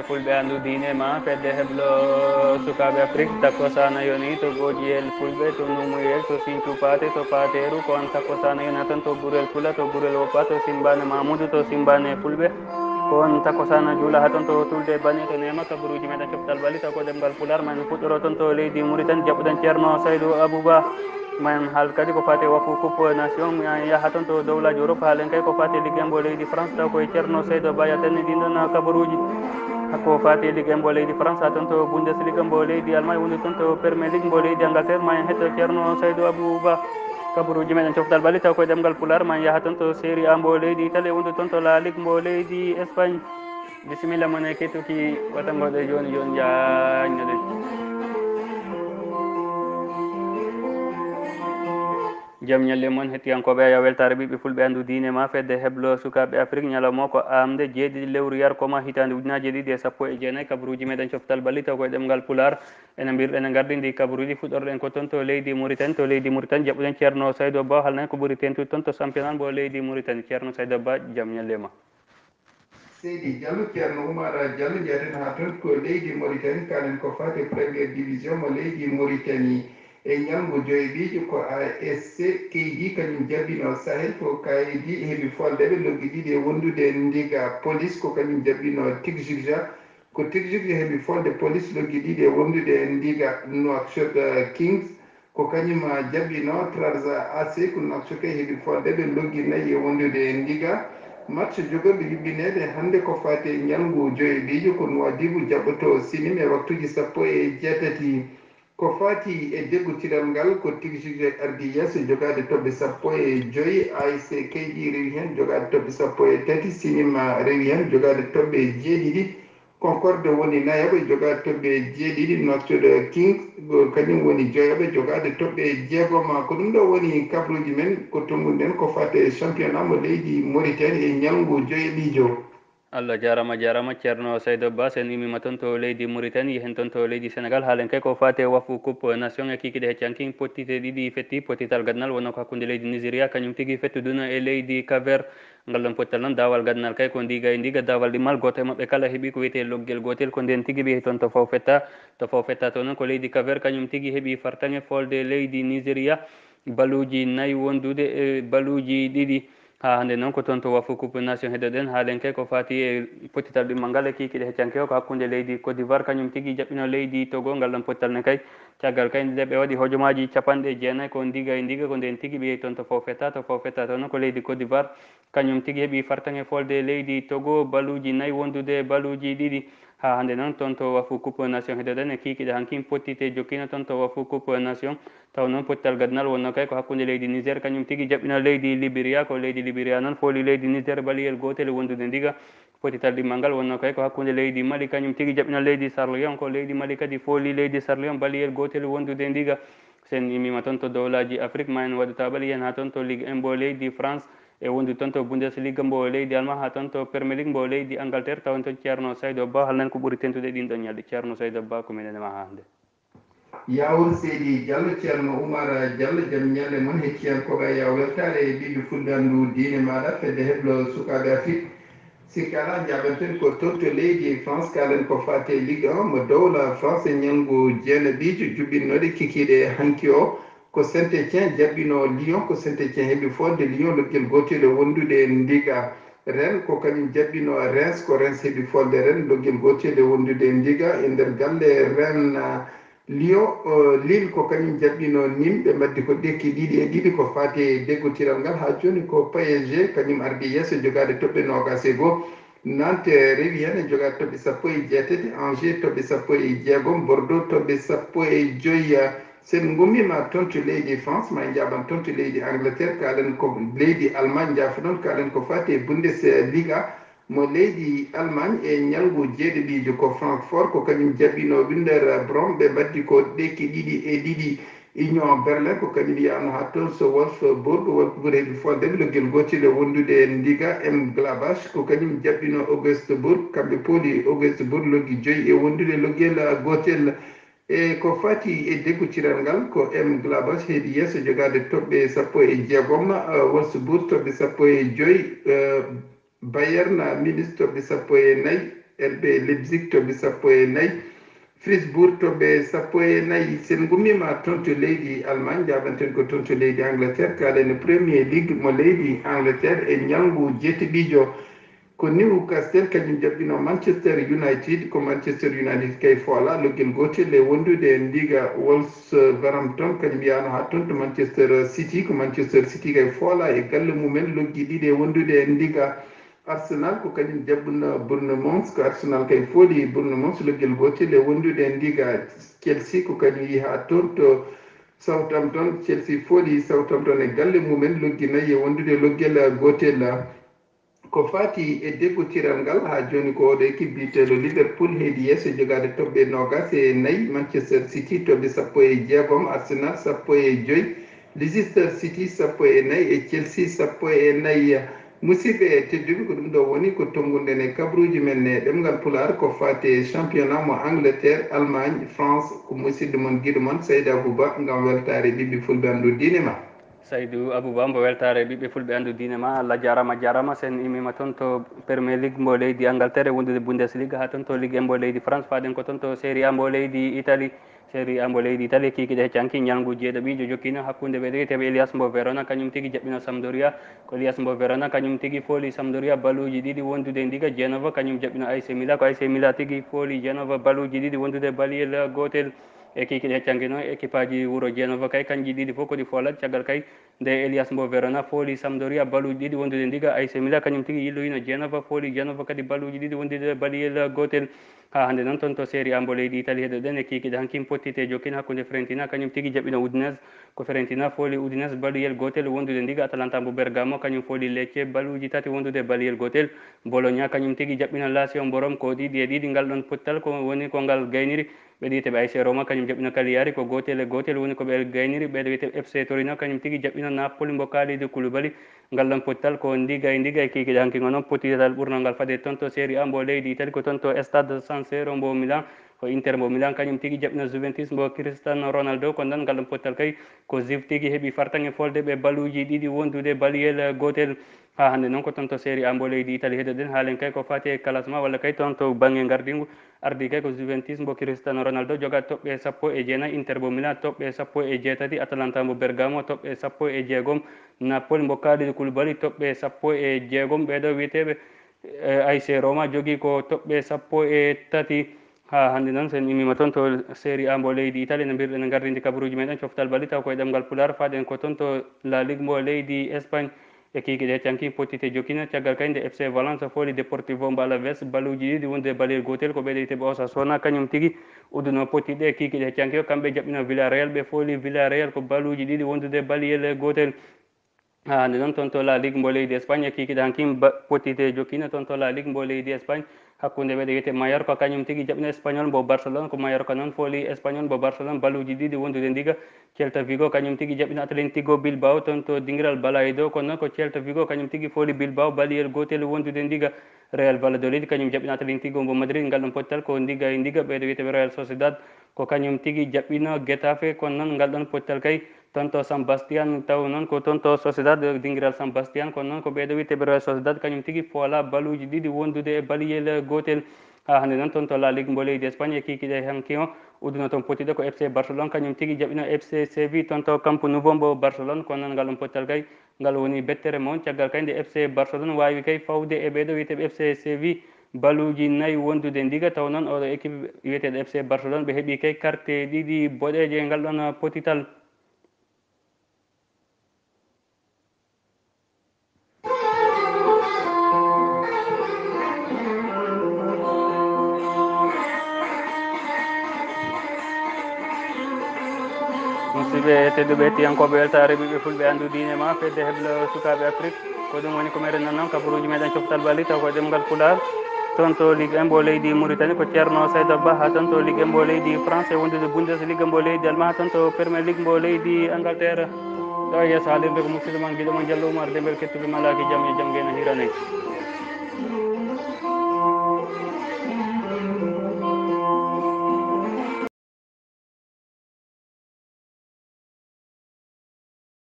fulɓe andu diine ma fedde heblo sukaɓe afrique takkosana yoni to gojiyel fulɓe to numuyel to sinthiou paté to pateru ko on takkosana yoni tan to ɓuurel pula to ɓuurel woppa to simbane mamoudou to simbane fulɓe ko on takkosana juula ha toon to tulde bani to nema kabaruji meɗen coftal bali taw ko ɗemgal pular man puɗɗoro toon to leydi mauritanie jaɓɓuɗen ceerno saydou abouba man haal kadi ko fati wafu coupe nation yaha toon to dowlaji europe haalen kay ko fati ligguembo leydi france taw koye ceerno saydou ba yatanni ɗin ɗon kabaruji ko fati ligguembo leydi france ha toon to bundesliga mbo leydi allemagne woni toon to premier league mbo leydi angleterre ma en hetto ceerno saydou abouba kabaruji meɗen coftal bali taw koye ɗemgal pular ma yaha toon to série a mbo leydi italie wondu toon to la ligue mbo leydi espagne bisimilla moon e kettuki watangoɗe joni joni jañnoɗen jaam ñalle moon hettiyankoɓe aya weltare ɓiɓɓe fulɓe andu diine ma fedde heblo sukaɓe afrique ñalawma ko amde jeeɗiɗi lewru yar koma hitande ujunaje ɗiɗi e sappo e jeenayyi kabaruji meɗen coftal balli taw koye ɗemgal pular ene mbirɗen e gardidi kabaruji fuɗɗorɗen ko toon to leydi mauritanie jaɓɓuɗen ceerno saydou ba halnayi ko ɓuuri tentude toon to championnat mbo leydi mauritanie ceerno saydou ba jaam ñalle ma seydi diallo ceerno oumar diallo jeyaten ha toon ko leydi mauritanie kalen ko fate premiére division mo leydi mauritanie e ñalngu joyiɓijo ko asc keydi kañum jabbino sahel ko kayidi heeɓi foldeɓe loggi ɗiɗi e wondude ndiga police ko kañum jabbino tigjuja ko tigjuja heeɓi folde police loggi ɗiɗi e wondude ndiga nouakchott kings ko kañum jabbino trarza ac ko nouakchott kay heeɓi foldeɓe loggi nayyi e wondude ndiga match jogorɗo yuɓɓinede hannde ko fate ñalngu joyiɓijo ko Nouadhibou jaɓɓoto sinime e waktuji sappo e jeetati ko fati e deggotiral ngal ko tigui ardi yesso jogade toɓɓe sappo e joyi ASC keydi rewi hen jogade toɓɓe sappo e tati sinima rewi hen jogade toɓɓe jeeɗiɗi concorde woni nayoɓe jogade toɓɓe jeeɗiɗi nouakchott king kañum woni joyoɓe jogade toɓɓe jeegom ko ɗum ɗo woni kabruji men ko tonguɗen ko fate championnat mo leydi mauritanie e ñalngu joyoɓijo Allah jarama ceerno saydou ba sen imima toon to leydi mauritanie yehen toon to leydi sénégal haalen kay ko fate wafu coupe nation e kikiɗe heccanki pottite ɗiɗi fetti pottital gadnal wonno ko hakkude leydi nigéria kañum tigui fettuduna e leydi caver ngal ɗon pottal noon dawal gadnal kay ko ndiga e ndiga dawal ɗimmal goto e mabɓe kala heeɓi ko wiyete loggel gotel ko nden tigui ɓe toon to faw fetta to noon ko leydi caver kañum tigui heeɓi fartague folde leydi nigéria baluji nayyi wondude e baluji ɗiɗi ha hande noon ko toon to wafu coupe nation heɗoɗen haalen ke ko fati e pottital ɗimmal ngal e kikiɗe heccanke o ko hakkude leydi côte d'ivoire kañum tigui jaɓɓino leydi togo ngal ɗon pottal ne kay caggal kay nde ɓe waɗi hojomaji capanɗe jeenayyi ko ndiga e ndiga ko nden tigui ɓe toon to faw fetta to noon ko leydi côte d'ivoire kañum tigui heeɓi fartague folde leydi togo baluji nayyi wondude baluji ɗiɗi ha hande noon toon to wafu coupe nation heɗoɗen e kikiɗe hanki pottite jokkina toon to wafu coupe nation taw noon pottital gadnal wonno kay ko hakkude leydi niger kañum tigui jaɓɓino leydi libéria ko leydi libéria noon fooli leydi niger baliyel gotel wondude ndiga pottital ɗimmal ngal wonno kay ko hakkude leydi mali kañum tigui jaɓɓino leydi sarlion ko leydi mali kadi fooli leydi sarlion baliyel gotel wondude ndiga sen imima toon to dowlaji afrique ma en waɗata ɓaali yen ha toon to ligue 1 mbo leydi france e wondi toon to bundesliga mbo leydi allemand ha toon to premier league mbo leydi angleterre tawa toon ceerno saydou ba halnan ko ɓuuri tentude ɗin ɗon ñalɗi ceerno saydou ba ko minen ma hande yawol seydi diallo ceerno oumar diallo jaam ñalle moon hettiyankoɓe ya weltare e ɓiɓe fulɓe anndu diine maɗa fedde heɓlo sukaɓe afrique sikki ala jaɓanten ko toon to leydi france kalen ko fate ligue 1 mo dowla france e ñalngu jeenaɓijo juɓɓinnoɗe kikiɗe hanki o ko saint étien jaɓɓino lyon ko saint étien heeɓi fodde lyon loggel gotel e wondude ndiga ren ko kañum jaɓɓino reims ko reims heeɓi folde ren loggel gotel e wondude ndiga e nder galle ren lyon lille ko kañum jaɓɓino nim ɓe mbaddi ko ɗekki ɗiɗi e ɗiɗi ko fate deggotiral ngal ha joni ko psg kañum ardi yesso jogade toɓɓe nogas e goho nantes rewi hen e jogade toɓɓe sappo e jeetati angers toɓɓe sappo e jeegom bordeaux toɓɓe sappo e joyyi sen gummima toon to leydi france ma jaɓan toon to leydi angleterre kalen ko leydi allemagne jaafa noon kalen ko fate bundesliga mo leydi allemagne e ñalngu jeeɗiɗijo ko francfort ko kañum jaɓɓino winder brom ɓe mbaddi ko ɗekki ɗiɗi e ɗiɗi union berlin ko kañum yano ha toon so wolfsburg wolfsburg heeɓi foldeɓe loggel gotel e wondude ndiga m glabach ko kañum jaɓɓino augusteburg kamɓe pooli augusteburg loggi joyyi e wondude loggel gotel e ko fati e deggotiral ngal ko m glabach heeɗi yesso jogade toɓɓe sappo e jeegom wolfsburg toɓɓe sappo e joyyi bayern ministre toɓɓe sappo e nayyi RB Leipzig toɓe 14. Fribourg toɓe 14. sen gummima toon to leydi Allemagne jaɓanten ko toon to leydi Angleterre kaɗene Premier League mo leydi Angleterre e ñalngu jeeteɗijo ko Newcastle kañum jaɓɓino Manchester United ko Manchester United kay foola loggel gotel e wondude ndiga Wolverhampton kañum yano ha toon to Manchester City ko Manchester City kay foola e galle mumen loggi ɗiɗi e wondude ndiga Arsenal ko kañum jaɓɓuno Bournemouth ko Arsenal kay fooli Bournemouth loggel gotel e wondude ndiga Chelsea ko kañum yi ha toon to Southampton Chelsea fooli Southampton e galle mumen loggi nayyi e wondude loggel gotel ko fati e deggotiral ngal ha joni ko oɗo équipe biteɗo Liverpool heedi yesso jogade toɓɓe 24 Manchester City toɓɓe 16 Arsenal 15 Leicester City 14 e Chelsea 14 musidɓe tedduɓe ko ɗum ɗo woni ko tonguɗen e kabruji men e ɗemgal pular ko fate championnat mo Angleterre Allemagne France ko musidɗo moon guiɗo moon Saydou Abouba gam weltare ɓiɓɓe fulɓe andu diine ma Saydou Abouba mbo weltare ɓiɓɓe fulɓe andu diine ma Allah jarama sen immima toon to Premier League mbo leydi Angleterre e wondude Bundesliga ha toon to Ligue 1 mbo leydi France faɗen ko toon to Série A mbo leydi Italie Série A mbo leydi Italie kikiɗe heccanki ñalngu jeeɗiɗijo jokkino hakkude ɓe wiyeteɓe Elias mbo Verona kañum tigui jaɓɓino Sampdoria ko Elias mbo Verona kañum tigui fooli Sampdoria baluji ɗiɗi wondude ndiga Genova kañum jaɓɓino AC Milan ko AC Milan tigui fooli Genova baluji ɗiɗi wondude baliyel gotel e kikiɗe heccanki noon équipe aji wuuro Genova kay kanƴi ɗiɗi fof kodi folat caggal kay nde Elias mbo Verona fooli Sampdoria baluji ɗiɗi wondude ndiga AC Milan kañum tigui yilloyino Genova fooli Genova kadi baluji ɗiɗi wondude baliyel gotel ha hande noon toon to Série A mbo leydi Italie heɗoɗen e kikiɗe hankin pottite jokkina hakkude Fiorentina kañum tigui jaɓɓino Udinese ko Fiorentina fooli Udinese baliyel gotel wondude ndiga Atalanta mbo Bergamo kañum fooli Lecce baluji tati wondude baliyel gotel Bologna kañum tigui jaɓɓino Lazio mbo Rome ko ɗiɗi e ɗiɗi ngal ɗon pottal ko woni ko ngal gayniri ɓe wiyeteɓe AS Roma kañum jaɓɓino Cagliari ko gotel e gotel woni koɓe gayniri ɓeɗo wiyeteɓe FC Torino kañum tigui jaɓɓino Napoli mbo Kalidou Koulibaly ngal ɗon pottal ko ndiga e ndiga e kikiɗe hankkino noon pottital ɓurno ngal faade toon to Série A mbo leydi Italie ko toon to Stade San Siro mbo Milan ko Inter mbo Milan kañum tigui jaɓɓino Juventus mbo Cristiano Ronaldo ko noon ngal ɗon pottal kay ko Juve tigui heeɓi fartaŋe folde ɓe baluji ɗiɗi wondude baliyel gotel ha hande noon ko toon to Série A mbo leydi Italie heɗoɗen haalen kay ko fati e classement walla kay toon to banggue gardingu ardi kay ko Juventus mbo Cristiano Ronaldo joga toɓɓe 14 Inter mbo Milan toɓɓe 17 Atalanta mbo Bergamo toɓɓe 16 Napoli mbo Kalidou Koulibaly toɓɓe 16 ɓeɗo wiyeteɓe AS Roma jogui ko toɓɓe 13 ha hande noon sen immima toon to Série A mbo leydi Italie no mbirɗen e gardidi kabaruji meɗen coftal bali taw koye ɗemgal Pulaar faɗen ko toon to La Ligue mbo leydi Espagne e kikiɗe heccanki pottite jokkina caggal kay nde FC Valence fooli Deportivo mbo Alaves baluji ɗiɗi wonde baliyel gotel ko ɓeɗo witeɓe Osasuna kañum tigui udduno pottiɗe e kikiɗe heccanki o kamɓe jaɓɓino Villarreal ɓe fooli Villarreal ko baluji ɗiɗi wondude baliyel gotel ha hande noon toon to La Ligue mbo leydi Espagne e kikiɗe hankin pottite jokkina toon to La Ligue mbo leydi Espagne hakkude ɓeɗo wiyete Mallorca kañum tigui jaɓɓino Espagnol mbo Barcelone ko Mallorca noon fooli Espagnol mbo Barcelone baluji ɗiɗi wondude ndiga Celta Vigo kañum tigui jaɓɓino Atlético Bilbao toon to dinguiral Balaido kono noon ko Celta Vigo kañum tigui fooli Bilbao baliyel gotel wondude ndiga Real Valladolid kañum jaɓɓino Atlético mbo Madrid ngal ɗon pottal ko ndiga e ndiga ɓeɗo wiyeteɓe Real Sociedad ko kañum tigui jaɓɓino Getafe kono noon ngal ɗon pottal kay toon to San Bastian taw noon ko toon to Sociedad dinguiral San Bastian kono noon ko ɓeɗo wiyteɓe Real Sociedad kañum tigui foola baluji ɗiɗi wondude e baliyel gotel ha hande noon toon to La Ligue mbo leydi Espagne e kikiɗe hanki o udduno toon pottiɗe ko FC Barcelone kañum tigui jaɓɓino FC Séville toon to Camp Nouveau mbo Barcelone kono noon ngal ɗon pottal kay ngal woni bettere moon caggal kay nde FC Barcelone wawi kay fawde e ɓeɗo wiyeteɓe FC Séville baluji nayyi wondude ndiga taw noon oɗo équipe wiyeteɗo FC Barcelone ɓe heeɓi kay carte ɗiɗi boɗeje e ngal ɗon pottital musidɓe tedduɓe hettiyankoɓe weltare ɓiɓɓe fulɓe andu diine ma fedde heblo sukaɓe Afrique ko ɗum woni ko meɗen nan noon kabaruji meɗen coftal bali taw koye ɗemgal Pulaar toon to Ligue 1 mbo leydi Mauritanie ko ceerno Saydou Ba ha toon to Ligue 1 mbo leydi France e wondude Bundesliga mbo leydi Allemagne ha toon to Premier League mbo leydi Angleterre ɗo e yesso haalirde ko musidɗo moon guiɗo moon Diallo Oumar Demel kettuɓe malaki jaam e jaam gueno hiranede